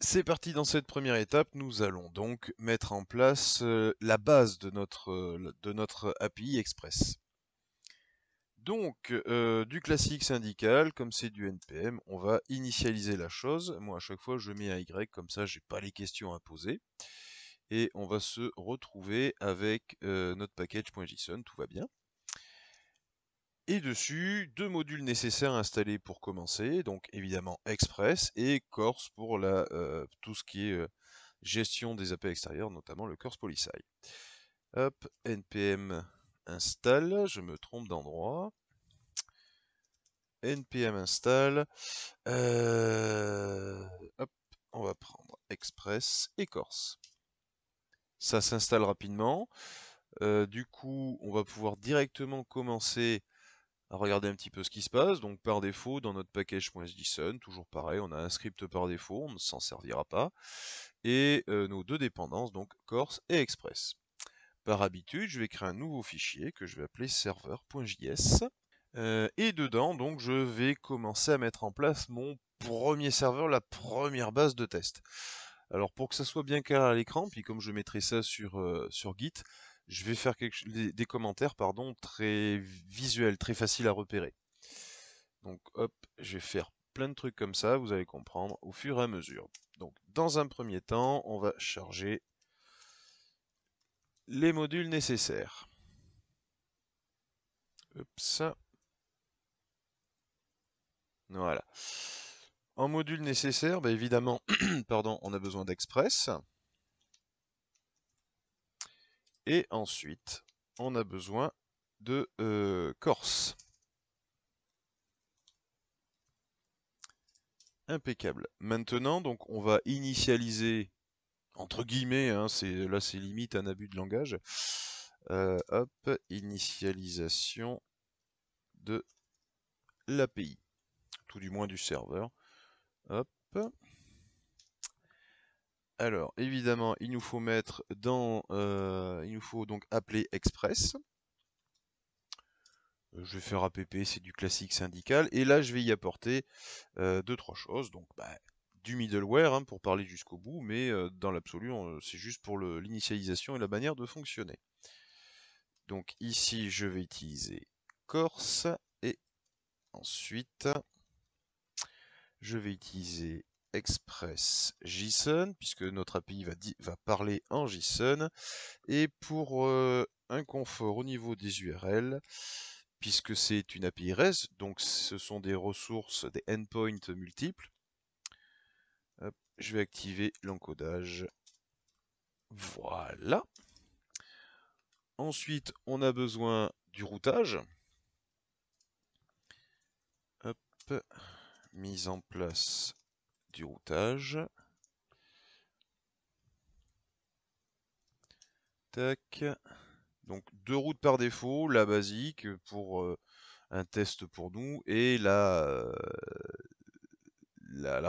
C'est parti dans cette première étape, nous allons donc mettre en place la base de notre API Express. Donc, du classique syndical, comme c'est du NPM, on va initialiser la chose. Moi, à chaque fois, je mets un Y, comme ça, j'ai pas les questions à poser. Et on va se retrouver avec notre package.json, tout va bien. Et dessus, deux modules nécessaires installés pour commencer, donc évidemment Express et Corse pour tout ce qui est gestion des API extérieurs, notamment le Corse Polysi. Hop, npm install, je me trompe d'endroit. npm install. Hop, on va prendre Express et Corse. Ça s'installe rapidement. Du coup, on va pouvoir directement commencer à regarder un petit peu ce qui se passe. Donc par défaut, dans notre package.json, toujours pareil, on a un script par défaut, on ne s'en servira pas. Et nos deux dépendances, donc Corse et Express. Par habitude, je vais créer un nouveau fichier que je vais appeler serveur.js. Et dedans, donc, je vais commencer à mettre en place mon premier serveur, la première base de test. Alors pour que ça soit bien clair à l'écran, puis comme je mettrai ça sur Git, je vais faire des commentaires très visuels, très faciles à repérer. Donc hop, je vais faire plein de trucs comme ça, vous allez comprendre au fur et à mesure. Donc dans un premier temps, on va charger les modules nécessaires. Hop, voilà. En module nécessaire, bah évidemment, pardon, on a besoin d'Express. Et ensuite, on a besoin de Corse. Impeccable. Maintenant, donc, on va initialiser, entre guillemets, hein, là c'est limite un abus de langage. Hop, initialisation de l'API, tout du moins du serveur. Hop. Alors, évidemment, il nous faut il nous faut donc appeler Express. Je vais faire app, c'est du classique syndical. Et là, je vais y apporter deux, trois choses. Donc, du middleware hein, pour parler jusqu'au bout, mais dans l'absolu, c'est juste pour l'initialisation et la manière de fonctionner. Donc ici, je vais utiliser Corse et ensuite, je vais utiliser Express JSON puisque notre API va parler en JSON. Et pour un confort au niveau des URL, puisque c'est une API REST, donc ce sont des ressources, des endpoints multiples, hop, je vais activer l'encodage. Voilà. Ensuite, on a besoin du routage. Hop, mise en place du routage. Tac. Donc deux routes par défaut, la basique pour un test pour nous et la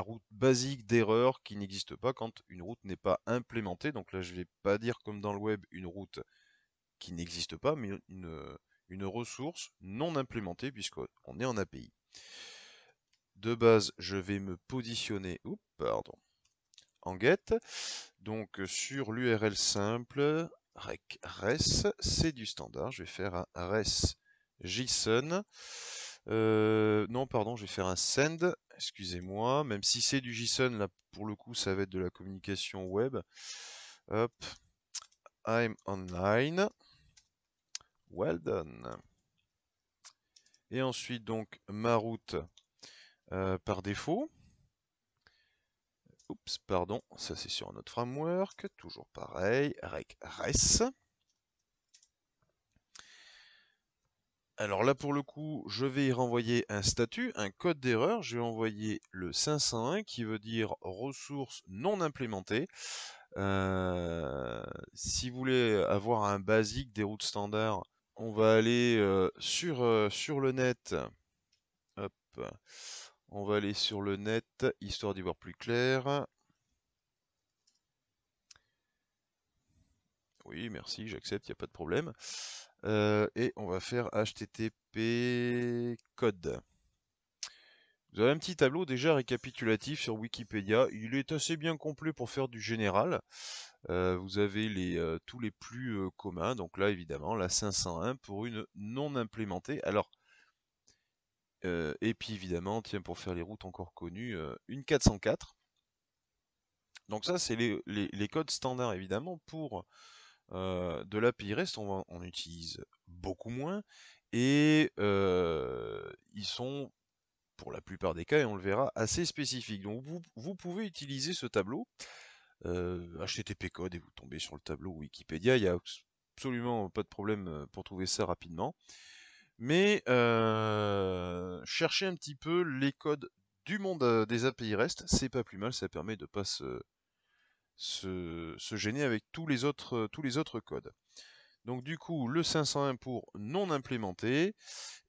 route basique d'erreur qui n'existe pas quand une route n'est pas implémentée. Donc là, je ne vais pas dire comme dans le web une route qui n'existe pas, mais une ressource non implémentée puisqu'on est en API. De base, je vais me positionner en get. Donc sur l'URL simple, rec res, c'est du standard. Je vais faire un res JSON. Non, pardon, je vais faire un send. Excusez-moi, même si c'est du JSON, là pour le coup, ça va être de la communication web. Hop, I'm online. Well done. Et ensuite, donc, ma route par défaut. Oups, pardon, ça c'est sur un autre framework. Toujours pareil, rec res. Alors là, pour le coup, je vais y renvoyer un statut, un code d'erreur. Je vais envoyer le 501 qui veut dire ressources non implémentées. Si vous voulez avoir un basique des routes standards, on va aller sur le net. Hop. On va aller sur le net, histoire d'y voir plus clair. Oui, merci, j'accepte, il n'y a pas de problème. Et on va faire HTTP code. Vous avez un petit tableau déjà récapitulatif sur Wikipédia. Il est assez bien complet pour faire du général. Vous avez tous les plus communs. Donc là, évidemment, la 501 pour une non implémentée. Alors, et puis évidemment, tiens, pour faire les routes encore connues, une 404. Donc ça, c'est les codes standards, évidemment. Pour de l'API REST, on utilise beaucoup moins. Et ils sont, pour la plupart des cas, et on le verra, assez spécifiques. Donc vous pouvez utiliser ce tableau, HTTP code, et vous tombez sur le tableau Wikipédia. Il n'y a absolument pas de problème pour trouver ça rapidement. Mais cherchez un petit peu les codes du monde des API REST, c'est pas plus mal, ça permet de pas se gêner avec tous les autres codes. Donc du coup, le 501 pour non implémenté,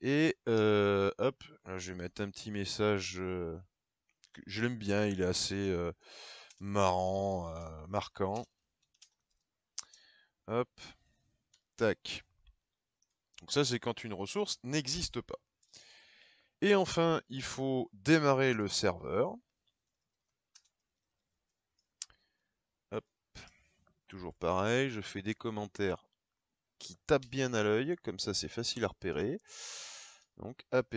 et hop, là, je vais mettre un petit message, je l'aime bien, il est assez marrant, marquant. Hop, tac. Donc ça, c'est quand une ressource n'existe pas. Et enfin, il faut démarrer le serveur. Hop, toujours pareil, je fais des commentaires qui tapent bien à l'œil, comme ça c'est facile à repérer. Donc app,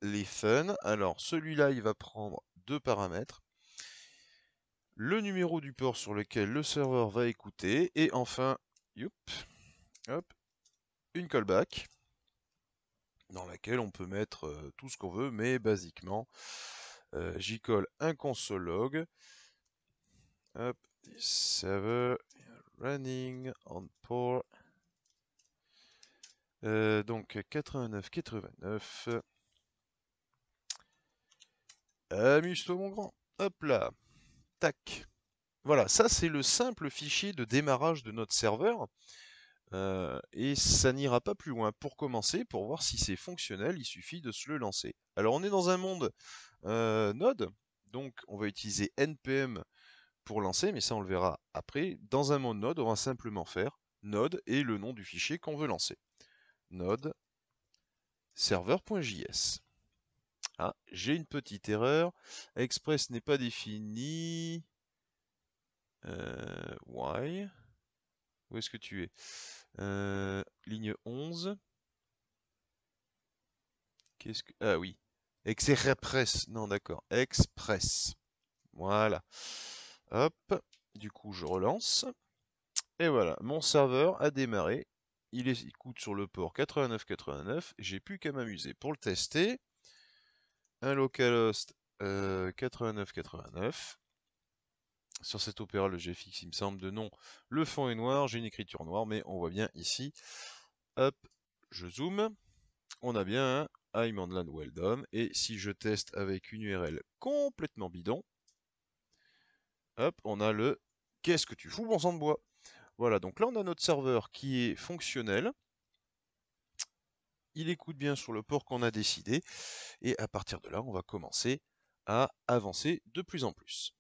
les fun. Alors celui-là, il va prendre deux paramètres. Le numéro du port sur lequel le serveur va écouter. Et enfin, hop, une callback dans laquelle on peut mettre tout ce qu'on veut, mais basiquement, j'y colle un console log. Hop, server running on port. Donc 89. Amuse-toi mon grand. Hop là. Tac. Voilà, ça c'est le simple fichier de démarrage de notre serveur. Et ça n'ira pas plus loin. Pour commencer, pour voir si c'est fonctionnel, il suffit de se le lancer. Alors on est dans un monde Node, donc on va utiliser npm pour lancer, mais ça on le verra après. Dans un monde Node, on va simplement faire node et le nom du fichier qu'on veut lancer. Node serveur.js. Ah, j'ai une petite erreur. Express n'est pas défini. Why? Où est-ce que tu es? Ligne 11. Qu'est-ce que... Ah oui. Express. Non, d'accord. Express. Voilà. Hop. Du coup, je relance. Et voilà. Mon serveur a démarré. Il écoute sur le port 89. J'ai plus qu'à m'amuser pour le tester. Un localhost 89. Sur cet opéra, le GFX, il me semble, de nom. Le fond est noir, j'ai une écriture noire, mais on voit bien ici. Hop, je zoome. On a bien un I'm on land well done. Et si je teste avec une URL complètement bidon, hop, on a le qu'est-ce que tu fous, bon sang de bois. Voilà, donc là on a notre serveur qui est fonctionnel. Il écoute bien sur le port qu'on a décidé. Et à partir de là, on va commencer à avancer de plus en plus.